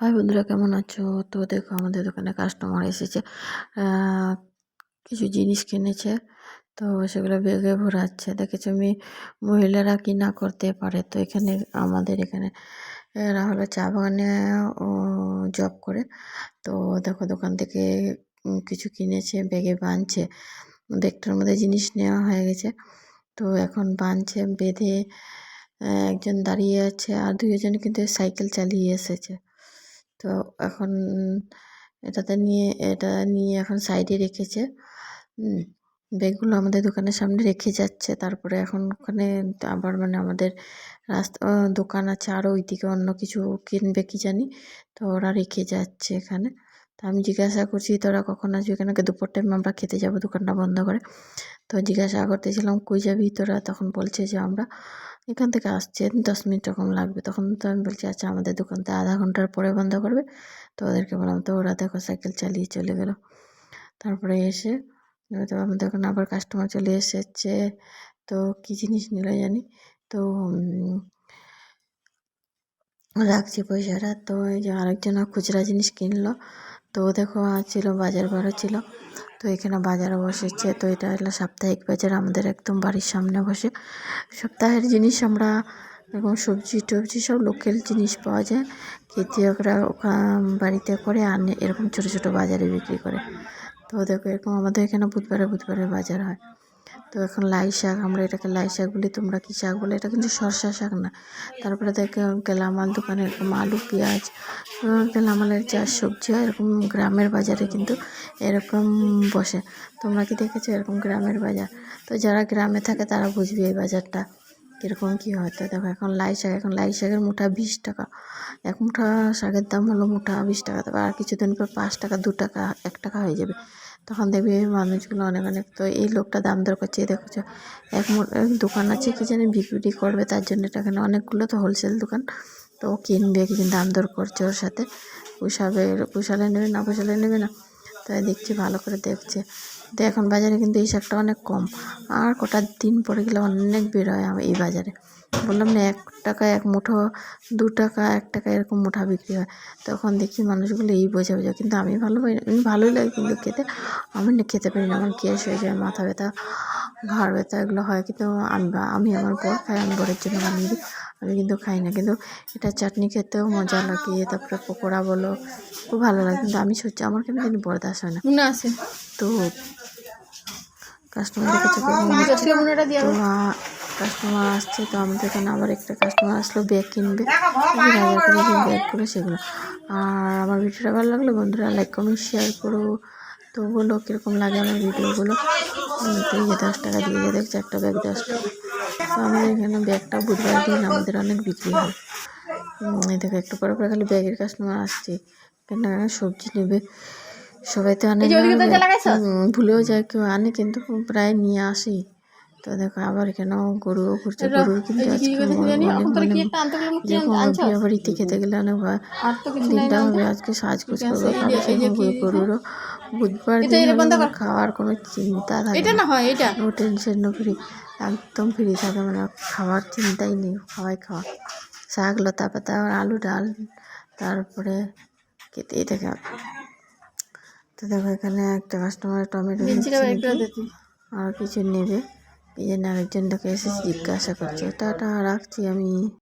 High বন্ধুরা, কেমন আছো? তো দেখো, আমাদের দোকানে কাস্টমার এসেছে, কিছু জিনিস কিনেছে। তো সেগুলো ব্যাগে ভরাচ্ছে। দেখেছো, মহিলারা কি না করতে পারে। তো এখানে আমাদের এখানে এরা হলো চা বাগানে জব করে। তো দেখো, দোকান থেকে কিছু কিনেছে, ব্যাগে বাঁধছে। ব্যাগটার মধ্যে জিনিস নেওয়া হয়ে গেছে। তো এখন বাঁধছে, বেঁধে একজন দাঁড়িয়ে আছে আর দুইজন কিন্তু সাইকেল চালিয়ে এসেছে। তো এখন এটা নিয়ে এখন সাইডে রেখেছে। ব্যাগগুলো আমাদের দোকানের সামনে রেখে যাচ্ছে। তারপরে এখন ওখানে আবার আমাদের রাস্তা দোকান আছে, আরও ওইদিকে অন্য কিছু কিনবে কি জানি। তো ওরা রেখে যাচ্ছে এখানে। তো আমি জিজ্ঞাসা করছি, তোরা কখন আসবি? এখানে দুপুর টাইম আমরা খেতে যাবো দোকানটা বন্ধ করে। তো জিজ্ঞাসা করতেছিলাম, কই যাবি তোরা? তখন বলছে যে আমরা এখান থেকে আসছে 10 মিনিট এরকম লাগবে। তখন তো আমি বলছি, আচ্ছা, আমাদের দোকানটা আধা ঘন্টার পরে বন্ধ করবে। তো ওদেরকে বললাম। তো ওরা দেখো সাইকেল চালিয়ে চলে গেল। তারপরে এসে তো আমাদের ওখানে আবার কাস্টমার চলে এসেছে। তো কী জিনিস নিল জানি। তো রাখছি পয়সাটা। তো এই যে আরেকজন খুচরা জিনিস কিনলো। তো দেখো ছিল বাজার বারো ছিল। তো এখানে বাজারও বসেছে। তো এটা হলো সাপ্তাহিক বাজার, আমাদের একদম বাড়ির সামনে বসে। সপ্তাহের জিনিস আমরা এরকম সবজি টবজি সব লোকাল জিনিস পাওয়া যায়। খেতিয়করা বাড়িতে করে আনে, এরকম ছোটো ছোটো বাজারে বিক্রি করে। তো দেখো, এরকম আমাদের এখানে বুধবারে বাজার হয়। তো এখন লাই শাক, আমরা এটাকে লাই শাক বলি, তোমরা কী শাক বলে? এটা কিন্তু সরষা শাক না। তারপরে দেখো গেলামাল দোকানে এরকম আলু পেঁয়াজ, গেলামালের যা সবজি হয় এরকম গ্রামের বাজারে কিন্তু এরকম বসে। তোমরা কি দেখেছো এরকম গ্রামের বাজার? তো যারা গ্রামে থাকে তারা বুঝবে এই বাজারটা কীরকম কী হয়। তো দেখো, এখন লাই শাকের মুঠা 20 টাকা। এক মুঠা শাকের দাম হলো মুঠা 20 টাকা। তবে আর কিছুদিন পর 5 টাকা 2 টাকা 1 টাকা হয়ে যাবে। তখন দেখবি মানুষগুলো অনেক। তো এই লোকটা দাম দর করছে, দেখছো এক দোকান আছে কি জানি বিক্রি করবে, তার জন্য এটা এখানে অনেকগুলো তো হোলসেল দোকান। তো ও কিনবে, কিন্তু দাম দর করছে ওর সাথে। পোষালে নেবে, না পোষালে নেবে না। তাই দেখছি, ভালো করে দেখছে। তো এখন বাজারে কিন্তু এই শাকটা অনেক কম। আর কটা দিন পরে গেলে অনেক বের হয় এই বাজারে। বললাম না, 1 টাকা 1 মুঠো, 2 টাকা 1 টাকা এরকম মুঠা বিক্রি হয়। তখন দেখি মানুষগুলো এই বোঝা, কিন্তু আমি ভালোই লাগে কিন্তু খেতে। আমি না খেতে পারি না, আমার গ্যাস হয়ে যায়, মাথা ব্যথা, ঘাড় ব্যথা এগুলো হয়। কিন্তু আমি আমার বর খাই, আমি বরের জন্য বানিয়ে দিই। আমি কিন্তু খাই না। কিন্তু এটা চাটনি খেতেও মজা লাগে, তারপরে পকোড়া বলো, খুব ভালো লাগে। কিন্তু আমি আমার কেন জানি বরদাস্ত হয় না। তো কাস্টমার দেখেছে তো কাস্টমার আসছে। তো আমাদের এখানে আবার একটা কাস্টমার আসলো, ব্যাগ কিনবে, বাজার করে যে ব্যাগগুলো সেগুলো। আর আমার ভিডিওটা ভালো লাগলো বন্ধুরা, লাইক কমেন্ট শেয়ার করো। তো বলো কীরকম লাগে আমার ভিডিওগুলো। তো এই যে 10 টাকা দিয়ে দেখছে একটা ব্যাগ 10 টাকা। তো আমাদের এখানে ব্যাগটা বুধবার দিন আমাদের অনেক বিক্রি হয়। এই দেখো, একটু পরে খালি ব্যাগের কাস্টমার আসছে, কেন সবজি নেবে। সবাই তো আনে না, ভুলেও যায় কেউ আনে, কিন্তু প্রায় নিয়ে আসি। তো দেখো, আবার এখানেও গরুও ঘুরছে। গরুর কিন্তু আজকে অনেক বিয়ে বাড়িতে খেতে গেলে অনেক দিনটা হবে। আজকে সাজগোজ করবো, গরুরও বুধবার দিন খাওয়ার কোনো চিন্তা থাকে না, নো টেনশন, নো ফ্রি, একদম ফ্রি থাকে। খাওয়ার চিন্তাই নেই, খাওয়া শাক লতা পাতা আলু ডাল, তারপরে খেতেই থাকে। তো দেখো, এখানে একটা কাস্টমার টমেটো আর কিছু নেবে, এই জন্য আরেকজন দেখে এসে জিজ্ঞাসা করছে। টাটা, রাখছি আমি।